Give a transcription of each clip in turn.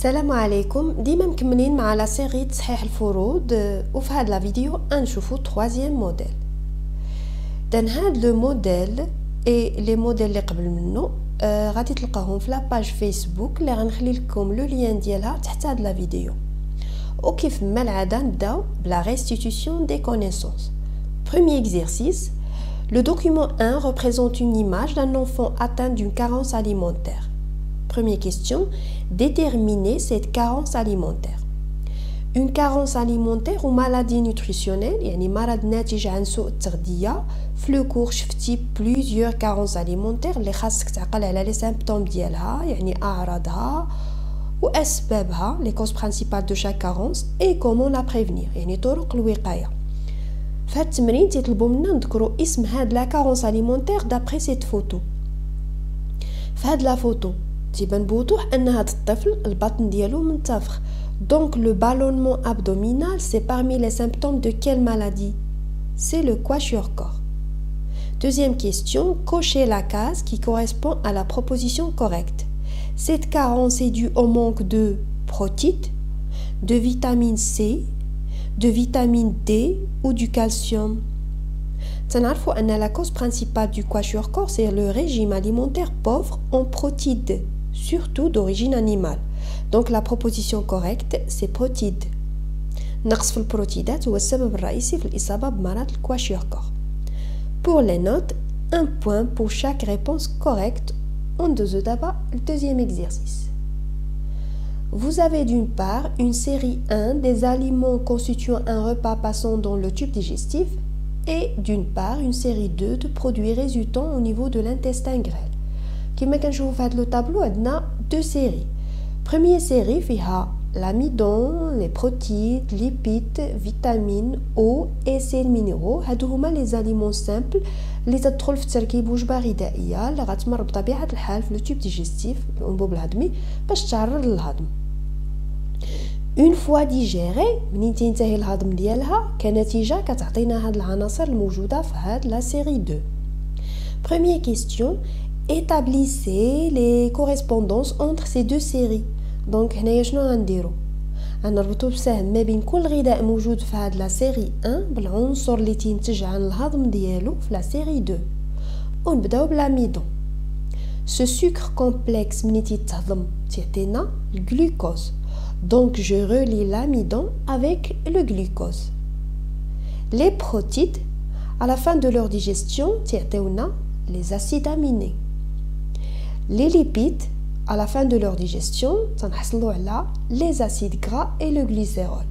السلام عليكم. ديما مكملين مع لا سيري تصحيح الفروض وفي هذا الفيديو نشوفوا troisième موديل. دان هاد لو موديل اي لي موديل اللي قبل منه غادي تلقاوهم في لاباج فيسبوك اللي غنخلي لكم لو لين ديالها تحت هاد لا فيديو. وكيف ما العاده نبداو بلا restitution des connaissances. Premier exercice. Le document 1 représente une image d'un enfant atteint d'une carence alimentaire. Première question, déterminer cette carence alimentaire. Une carence alimentaire ou maladie nutritionnelle, يعني مرض ناتج عن سوء التغذية. في لو كور شفتي plusieurs carences alimentaires اللي خاصك تعقل على لي سيمبتوم ديالها، يعني أعراضها وأسبابها، les causes principales de chaque carence et comment la prévenir، يعني طرق الوقاية. في هاد التمرين تيطلبوا منا نذكروا اسم هاد لا كارونس alimentaire d'après cette photo. في هاد لا فوتو تيبان بوضوح ان هاد الطفل البطن ديالو منتفخ. Donc le ballonnement abdominal c'est parmi les symptômes de quelle maladie? C'est le kwashiorkor. Deuxième question, cochez la case qui correspond à la proposition correcte. Cette carence est due au manque de protides, de vitamine C, de vitamine D ou du calcium. تنعرفوا أن la cause principale du kwashiorkor c'est le régime alimentaire pauvre en protides, surtout d'origine animale. Donc la proposition correcte c'est protides. نقص في البروتيدات هو السبب الرئيسي في الإصابة بمرض الكواشيوركور. Pour les notes, un point pour chaque réponse correcte. On doit d'abord le deuxième exercice. Vous avez d'une part une série 1 des aliments constituant un repas passant dans le tube digestif et d'une part une série 2 de produits résultant au niveau de l'intestin grêle. كما كنشوفوا في هذا لو طابلو عندنا دو سيري. Première série فيها l'amidon, les protides, lipides, vitamines, eau et sels minéraux. هادو هما لي زاليمون سامبل اللي تدخل في تركيب وجبه غذائيه اللي غتمر بطبيعه الحال في لو تيوب ديجستيف الانبوب الهضمي باش تعرض للهضم. Une fois digérée, منين تنتهي الهضم ديالها كنتيجه كتعطينا هاد العناصر الموجوده في هاد لا سيري 2. Première question, établissez les correspondances entre ces deux séries. Donc هنايا شنو غنديرو؟ غنربطو بسهم ما بين كل غذاء موجود في هاد لا سيري 1 بالعنصر اللي تنتج عن الهضم ديالو في لا سيري 2. ونبداو بالاميدون. Ce sucre complexe ملي تيتهضم تيعطينا الجلوكوز. Donc je relie l'amidon avec le glucose. Les protides, à la fin de leur digestion, تيعطيونا les acides aminés. Les lipides, à la fin de leur digestion, تنحصلوا على les acides gras et le glycérol.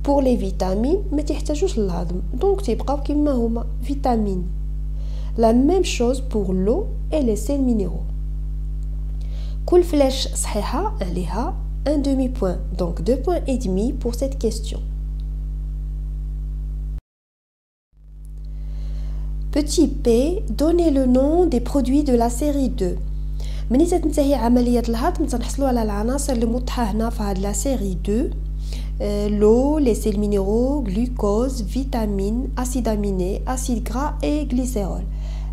Pour les vitamines, ما تحتاجوش للهضم، donc تيبقاو كما هما vitamines. La même chose pour l'eau et les sels minéraux. كل فلاش صحيحة عليها un demi-point, donc 2 points et demi pour cette question. Petit p, donnez le nom des produits de la série 2. مني تنتهي عملية الهضم تنحصلوا على العناصر اللي موضحة هنا في هاد لا سيري 2. L'eau, les sels minéraux, glucose, vitamines, acides aminés, acides gras et glycérol.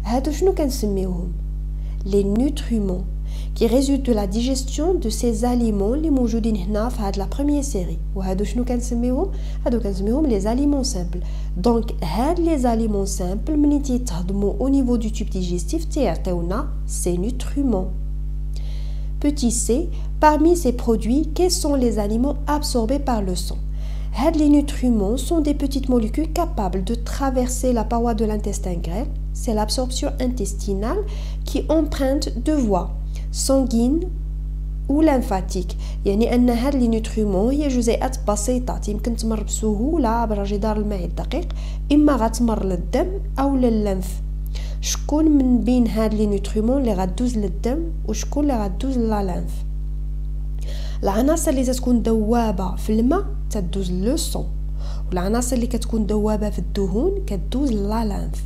هادو شنو كنسميوهم؟ Les nutriments qui résultent de la digestion de ces aliments اللي موجودين هنا في هاد لا première série. وهادو شنو كنسميوهم؟ هادو كنسميوهم les aliments simples. Donc هاد les aliments simples ملي تيتهضموا au niveau du tube digestif تيعطيونا ces nutriments. Petit c, parmi ces produits, quels sont les aliments absorbés par le sang? Les nutriments sont des petites molécules capables de traverser la paroi de l'intestin grêle. C'est l'absorption intestinale qui emprunte deux voies, sanguine ou lymphatique. يعني أن هاد لي نوتريمون هي جزيئات بسيطة يمكن تمر بسهولة عبر جدار الماء الدقيق، إما غتمر للدم أو لللنف. شكون من بين هاد لي نوتريمون اللي غدوز للدم وشكون اللي غدوز لللنف؟ العناصر اللي تكون دوابة في الماء تدوز لو سون، والعناصر اللي كتكون دوابة في الدهون كدوز لللنف.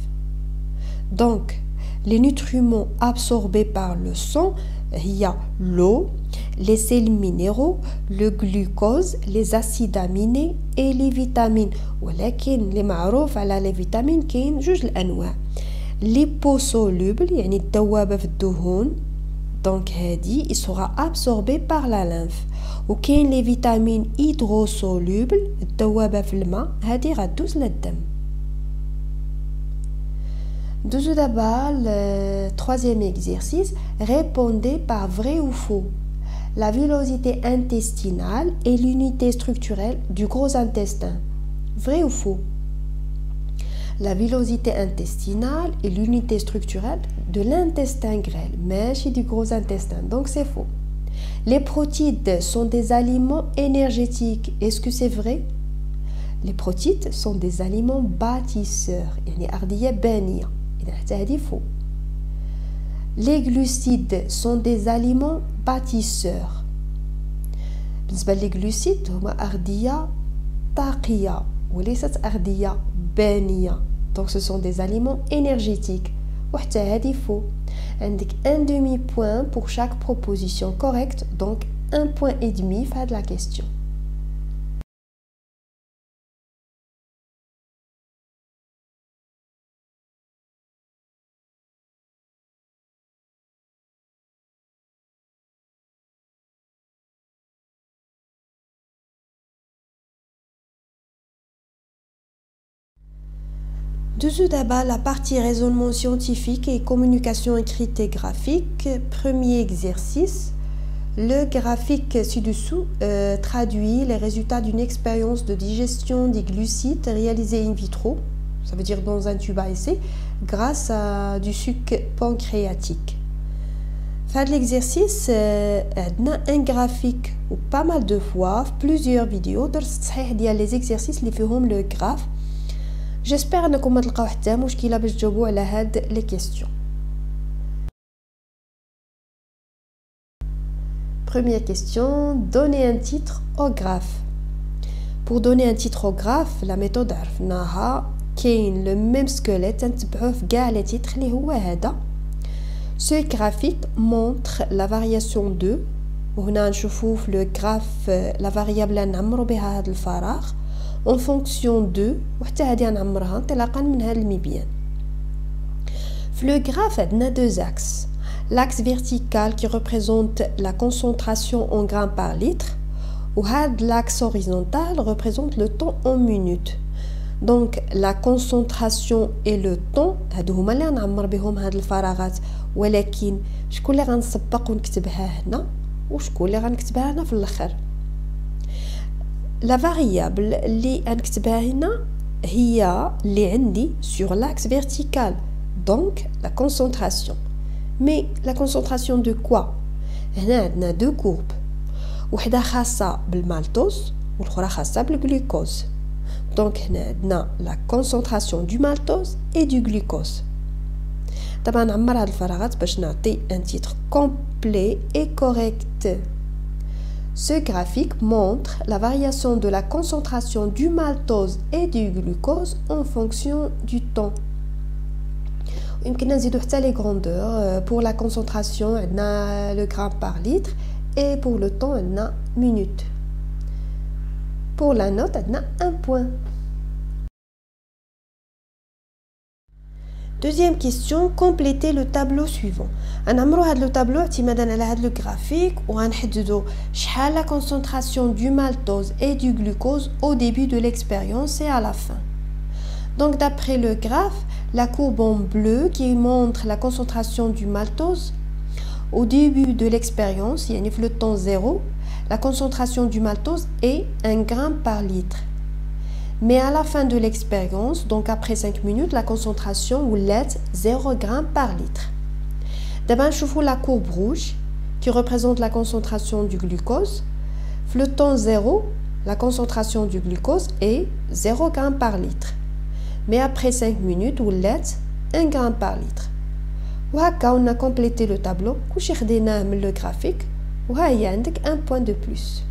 دونك les nutriments absorbés par le sang هي l'eau, les sels minéraux, le glucose, les acides aminés et les vitamines. ولكن اللي معروف على les vitamines كاين جوج الأنواع. liposoluble يعني الدوابة في الدهون Donc هادي il sera absorbé par la lymphe. وكاين les vitamines hydrosolubles الذوبة في الماء هادي غدوز للدم. Douzou d'abord le troisième exercice, répondez par vrai ou faux. La villosité intestinale est l'unité structurelle du gros intestin. Vrai ou faux? La villosité intestinale est l'unité structurelle de l'intestin grêle, mais du gros intestin, donc c'est faux. Les protides sont des aliments énergétiques. Est-ce que c'est vrai? Les protides sont des aliments bâtisseurs. يعني أرضية بانية. C'est faux. Les glucides sont des aliments bâtisseurs. Les glucides sont أرضية طاقية وليست أرضية بانية. Donc ce sont des aliments énergétiques. وحتى هذه faux. عندك un demi-point pour chaque proposition correcte, donc 1,5 point في la question. Dessous d'abord la partie raisonnement scientifique et communication écrite et graphique. Premier exercice. Le graphique ci-dessous traduit les résultats d'une expérience de digestion des glucides réalisée in vitro, ça veut dire dans un tube à essai, grâce à du sucre pancréatique. Fin de l'exercice, on a un graphique ou pas mal de fois, plusieurs vidéos, il y a les exercices qui font le graphe. J'espère انكم ما تلقاو حتى مشكله باش تجاوبوا على هاد لي كيسيون. Première question, donner un titre au graphe. Pour donner un titre au graphe, la méthode عرفناها كاين le même squelette نتبعوه في كاع لي تيتر اللي هو هذا. Ce graphique montre la variation 2 وهنا نشوفوا في le graphe la variable اللي نعمروا بها هذا الفراغ en fonction de وحتى هذه نعمرها انطلاقا من هذا المبيان. في le graphe عندنا deux axes. L'axe vertical qui représente la concentration en grammes par litre ou l'axe horizontal représente le temps en minutes. Donc la concentration et le temps هادو هما اللي نعمر بهم هاد الفراغات ولكن شكون اللي غنسبق ونكتبها هنا وشكون اللي غنكتبها هنا في الاخر. La variable اللي غنكتبها هنا هي اللي عندي sur l'axe vertical, donc la concentration. Mais la concentration de quoi? هنا عندنا deux courbes, وحده خاصة بالمالتوز والأخرى خاصة بالجلوكوز. Donc هنا عندنا la concentration du maltose et du glucose. طبعا نعمر هاد الفراغات باش نعطي un titre complet et correct. Ce graphique montre la variation de la concentration du maltose et du glucose en fonction du temps. يمكن نزيدو حتى les grandeurs. Pour la concentration عندنا le gramme par litre et pour le temps عندنا minute. Pour la note عندنا 1 point. Deuxième question, complétez le tableau suivant. غنعمرو هاد لو طابلو اعتمادا على هاد لو غرافيك وغنحددو شحال la concentration du maltose et du glucose au début de l'expérience et à la fin. Donc d'après le graphe, la courbe en bleu qui montre la concentration du maltose au début de l'expérience, يعني في le temps 0, la concentration du maltose est 1 gramme par litre. Mais à la fin de l'expérience, donc après 5 minutes, la concentration est 0 g par litre. D'abord, je vois la courbe rouge qui représente la concentration du glucose. Le temps 0, la concentration du glucose est 0 g par litre. Mais après 5 minutes, est 1 g par litre. وهكا on a complété le tableau. كلشي خديناه من le graphique. وها هي عندك un point de plus.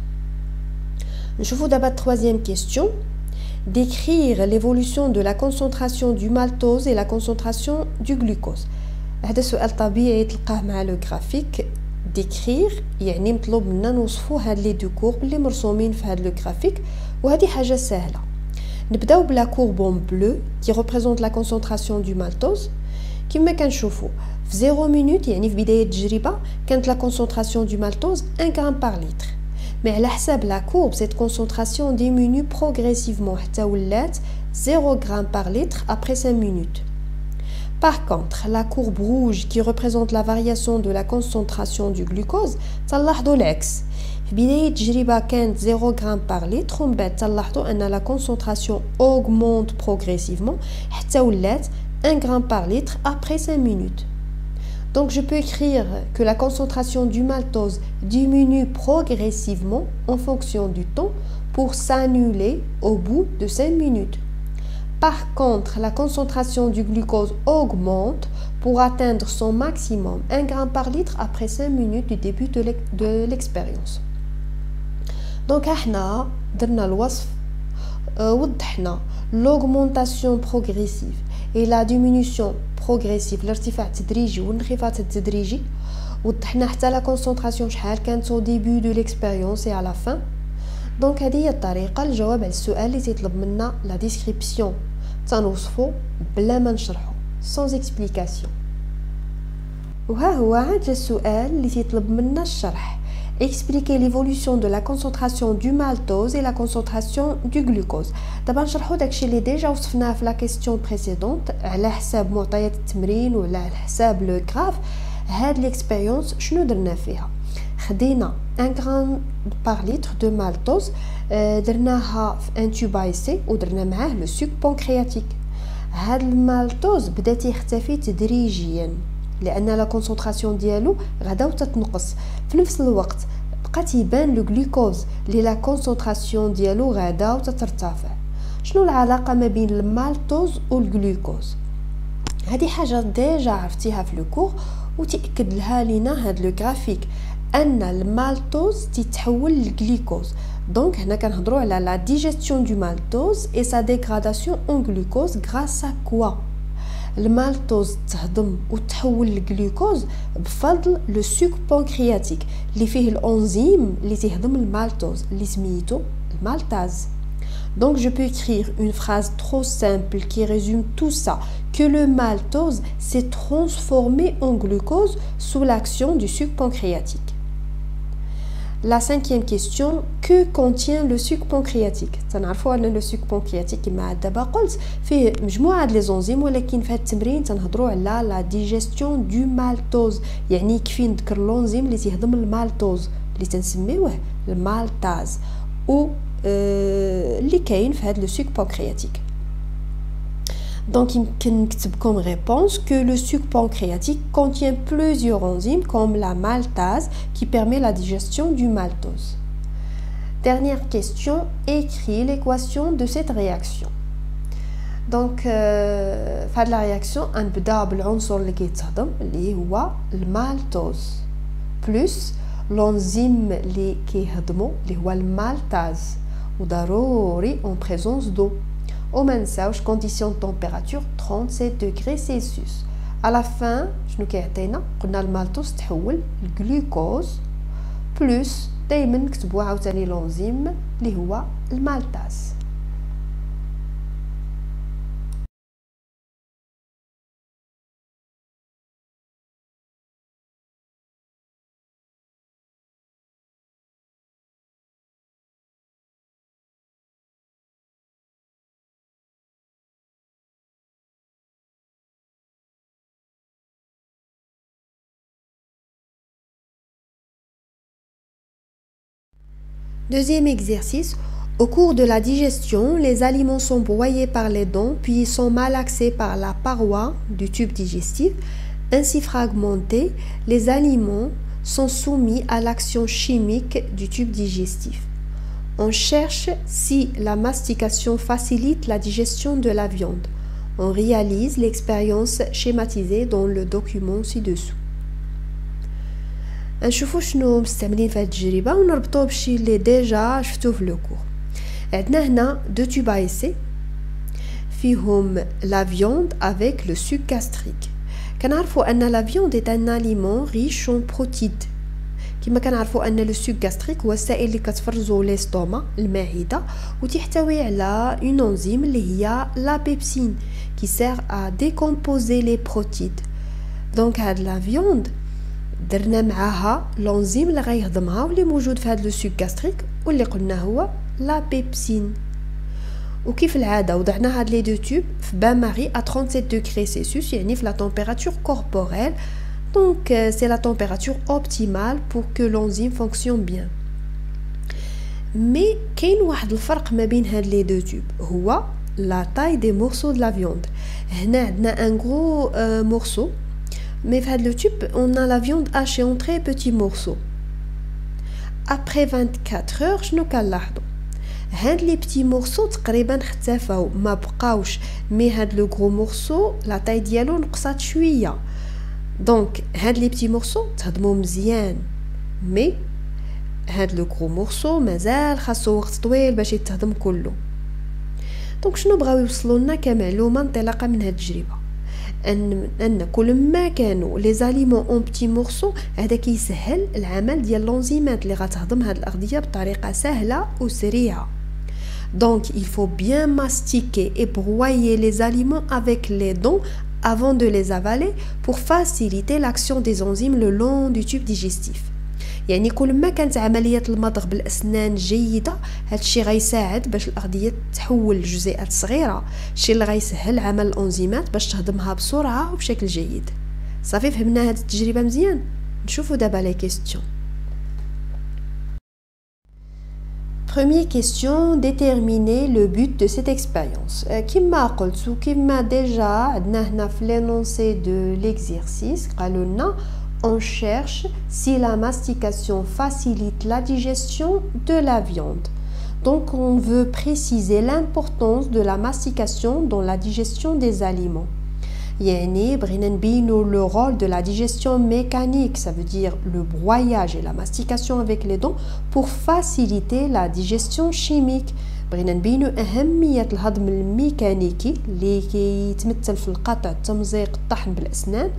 نشوفوا دابا troisième question. Décrire l'évolution de la concentration du maltose et la concentration du glucose. هذا سؤال طبيعي تلقاه مع لو غرافيك. décrire يعني مطلوب منا نوصفوا هاد لي دو كورب اللي مرسومين في هاد لو غرافيك وهذه حاجه سهله. نبداو بلا courbe en bleu qui représente la concentration du maltose. كما كنشوفوا في 0 minute يعني في بداية التجربة كانت la concentration du maltose 1 gramme par litre. Mais على حساب la courbe, cette concentration diminue progressivement حتى ولات 0 gramme par litre après 5 minutes. Par contre, la courbe rouge qui représente la variation de la concentration du glucose, تلاحظوا العكس. في بداية التجربة كانت 0 gramme par litre ومن بعد تلاحظوا أن la concentration augmente progressivement حتى ولات 1 gramme par litre après 5 minutes. Donc je peux écrire que la concentration du maltose diminue progressivement en fonction du temps pour s'annuler au bout de 5 minutes. Par contre, la concentration du glucose augmente pour atteindre son maximum 1 gramme par litre après 5 minutes du début de l'expérience. Donc احنا درنا الوصف وضحنا l'augmentation progressive et la diminution progressive الارتفاع التدريجي والانخفاض التدريجي وضحنا حتى لا كونسونطراسيون شحال كانت au début de l'expérience et à la fin. دونك هذه هي الطريقه للجواب على السؤال اللي تيطلب منا لا ديسكريبسيون تنوصفو بلا ما نشرحو sans explication. وها هو عاد السؤال اللي تيطلب منا الشرح. Expliquer l'évolution de la concentration du maltose et la concentration du glucose. دابا نشرحوا داكشي اللي ديجا وصفناه في لا كيسيون بريسيدونت على حساب معطيات التمرين ولا على حساب لو غراف. هاد ليكسبيريونس شنو درنا فيها؟ خدينا 1 غرام بار لتر دو مالتوز درناها في ان توب ايسي ودرنا معاه لو سوك بانكرياتيك. هاد المالتوز بدا تيختفي تدريجيا لان لا كونسونطراسيون ديالو غدا تتنقص. في نفس الوقت بقى تيبان لو غلوكوز اللي لا كونسونطراسيون ديالو غدا تترتفع. شنو العلاقه ما بين المالتوز والغلوكوز؟ هذه حاجه ديجا عرفتيها في لو كور وتاكد لها لينا هاد لو غرافيك ان المالتوز تتحول للغلوكوز. دونك هنا كنهضروا على لا ديجيستيون دو مالتوز اي سا ديغراداسيون اون غلوكوز غراس ا كوا. المالتوز تهضم وتحول للغلوكوز بفضل لو سوك بانكرياتيك اللي فيه الانزيم اللي تهضم المالتوز اللي سميتو المالتاز. Donc je peux écrire une phrase trop simple qui résume tout ça, que le maltose s'est transformé en glucose sous l'action du suc pancréatique. La cinquième question, que contient le suc pancréatique? تنعرفوا ان لو سوك بانكرياتيك كما دابا قلت فيه مجموعه لي زونزيم ولكن في هذا التمرين تنهضروا على لا ديجيستيون دو مالتوز يعني يكفي نذكر لونزيم اللي تيهضم المالتوز اللي تنسميوه المالتاز و اللي كاين في هذا لو سوك بانكرياتيك. Donc يمكن نكتب comme réponse que le suc pancréatique contient plusieurs enzymes comme la maltase qui permet la digestion du maltose. Dernière question, écris l'équation de cette réaction. Donc في هذه la réaction غنبدا بالعنصر اللي كيتهضم اللي هو المالتوز plus l'enzyme اللي كيهضمو اللي هو المالتاز وضروري en présence d'eau. وما نساوش condition de température 37 degrés Celsius. à la fin شنو كيعطينا؟ قلنا المالتوز تحول للجلوكوز بلس دائما نكتبوا عاوتاني لونزيم اللي هو المالتاز. Deuxième exercice. Au cours de la digestion, les aliments sont broyés par les dents puis sont malaxés par la paroi du tube digestif. Ainsi fragmentés, les aliments sont soumis à l'action chimique du tube digestif. On cherche si la mastication facilite la digestion de la viande. On réalise l'expérience schématisée dans le document ci-dessous. نشوفوا شنو مستعملين في هذه التجربه ونربطوه بشي اللي ديجا شفتوه في لو كور. عندنا هنا دو تيوب ايسي فيهم لا فيوند افيك لو سوك غاستريك. كنعرفوا ان لا فيوند اي ان اليمون ريش اون بروتيد. كما كنعرفوا ان لو سوك غاستريك هو السائل اللي كتفرزو ليستوما المعده وتحتوي على اون انزيم اللي هي لا بيبسين qui sert à décomposer les protides. دونك هاد لا فيوند درنا معاها لونزيم اللي غيهضمها واللي موجود في هاد لو سوك غاستريك واللي قلنا هو لا بيبسين. وكيف العاده وضعنا هاد لي دو توب في بان ماري à 37 degrés Celsius يعني في la température corporelle. Donc c'est la température optimale pour que l'enzyme fonctionne bien. Mais كاين واحد الفرق ما بين هاد لي دو توب هو la taille des morceaux de la viande. هنا عندنا un gros morceau, mais في هاد le tube on a la viande hachée en très petits morceaux. Après 24 heures شنو كنلاحظوا هاد لي بتي مورسو تقريبا اختفاو ما بقاوش، مي هاد لو غرو مورسو لا تاي ديالو نقصات شويه. دونك هاد لي بتي مورسو تهضموا مزيان، مي هاد لو غرو مورسو مازال خاصو وقت طويل باش يتهضم كله. دونك شنو بغاو يوصلوا لنا كمعلومه انطلاقا من هاد التجربه ان كل ما كانوا لي زاليمون اون بتي مورسو هذا كيسهل العمل ديال لونزيمات اللي غتهضم هاد الاغذيه بطريقه سهله وسريعه. Donc il faut bien mastiquer et broyer les aliments avec les dents avant de les avaler pour faciliter l'action des enzymes le long du tube digestif. يعني كل ما كانت عملية المضغ بالأسنان جيدة هادشي غيساعد باش الأغذية تحول لجزيئات صغيرة، الشيء اللي غيسهل عمل الأنزيمات باش تهضمها بسرعة وبشكل جيد. صافي فهمنا هاد التجربة مزيان؟ نشوفوا دابا لي كيستيون. Première question, déterminer le but de cette expérience. كما قلت وكما ديجا عندنا هنا في l'énoncé de l'exercice قالوا لنا on cherche si la mastication facilite la digestion de la viande. Donc on veut préciser l'importance de la mastication dans la digestion des aliments. يعني بغينا نبينوا le rôle de la digestion mécanique, ça veut dire le broyage et la mastication avec les dents pour faciliter la digestion chimique. بغينا نبينوا أهمية الهضم الميكانيكي اللي كيتمثل في القطع، التمزيق، الطحن بالأسنان،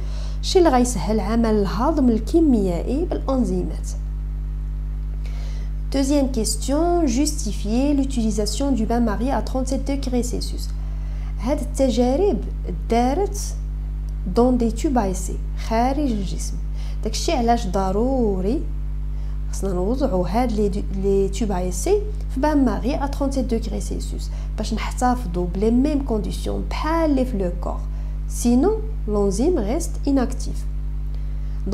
الشيء اللي غيسهل عمل الهضم الكيميائي بالأنزيمات. Deuxième question, justifier l'utilisation du bain-marie à 37 degrés Celsius. هاد التجارب دارت دون دي توب ايسي خارج الجسم. داكشي علاش ضروري خصنا نوضعوا هاد لي توب ايسي في بان ماري à 37 degrés Celsius باش نحتفظوا بلي ميم كونديسيون بحال لي في لو كور، sinon l'enzyme reste inactive.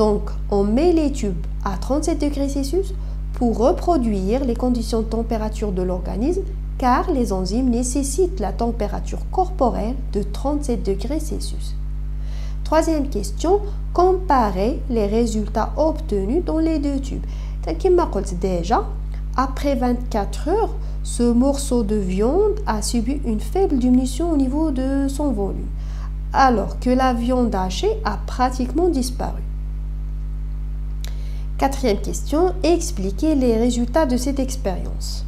Donc on met les tubes à 37 degrés Celsius pour reproduire les conditions de température de l'organisme, car les enzymes nécessitent la température corporelle de 37 degrés Celsius. Troisième question, comparer les résultats obtenus dans les deux tubes. Comme je déjà, après 24 heures, ce morceau de viande a subi une faible diminution au niveau de son volume, alors que la viande hachée a pratiquement disparu. Quatrième question, expliquer les résultats de cette expérience.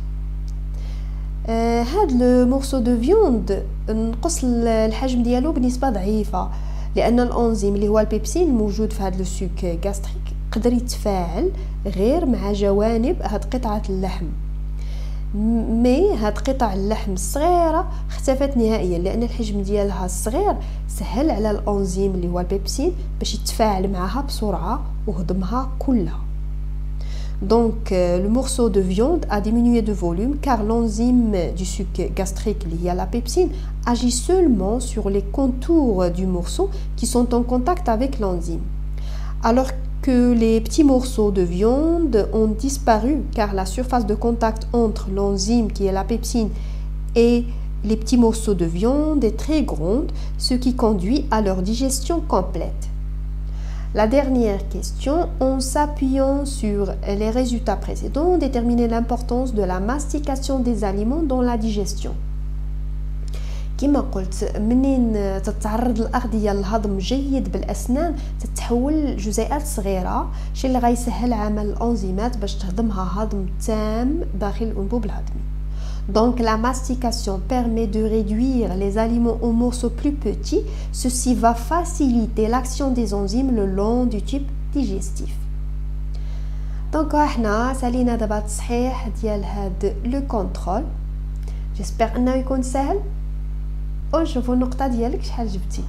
هاد لو مورسو دو فيوند نقص الحجم ديالو بنسبه ضعيفه لان الانزيم اللي هو البيبسين الموجود في هاد لو سوك غاستريك قدر يتفاعل غير مع جوانب هاد قطعه اللحم، مي هاد قطع اللحم الصغيره اختفت نهائيا لان الحجم ديالها الصغير سهل على الانزيم اللي هو البيبسين باش يتفاعل معها بسرعه وهضمها كلها. Donc le morceau de viande a diminué de volume car l'enzyme du suc gastrique lié à la pepsine agit seulement sur les contours du morceau qui sont en contact avec l'enzyme. Alors que les petits morceaux de viande ont disparu car la surface de contact entre l'enzyme qui est la pepsine et les petits morceaux de viande est très grande, ce qui conduit à leur digestion complète. La dernière question, en s'appuyant sur les résultats précédents, déterminer l'importance de la mastication des aliments dans la digestion. كما قلت منين تتعرض الأغذية للهضم جيد بالأسنان تتحول جزيئات صغيرة، شيء اللي غيسهل عمل الأنزيمات باش تهضمها هضم تام داخل الأنبوب الهضمي. Donc la mastication permet de réduire les aliments aux morceaux plus petits. Ceci va faciliter l'action des enzymes le long du tube digestif. Donc احنا سالينا دابا التصحيح ديال هاد لو كونترول. J'espère انه يكون سهل. ونشوفوا النقطة ديالك شحال جبتي.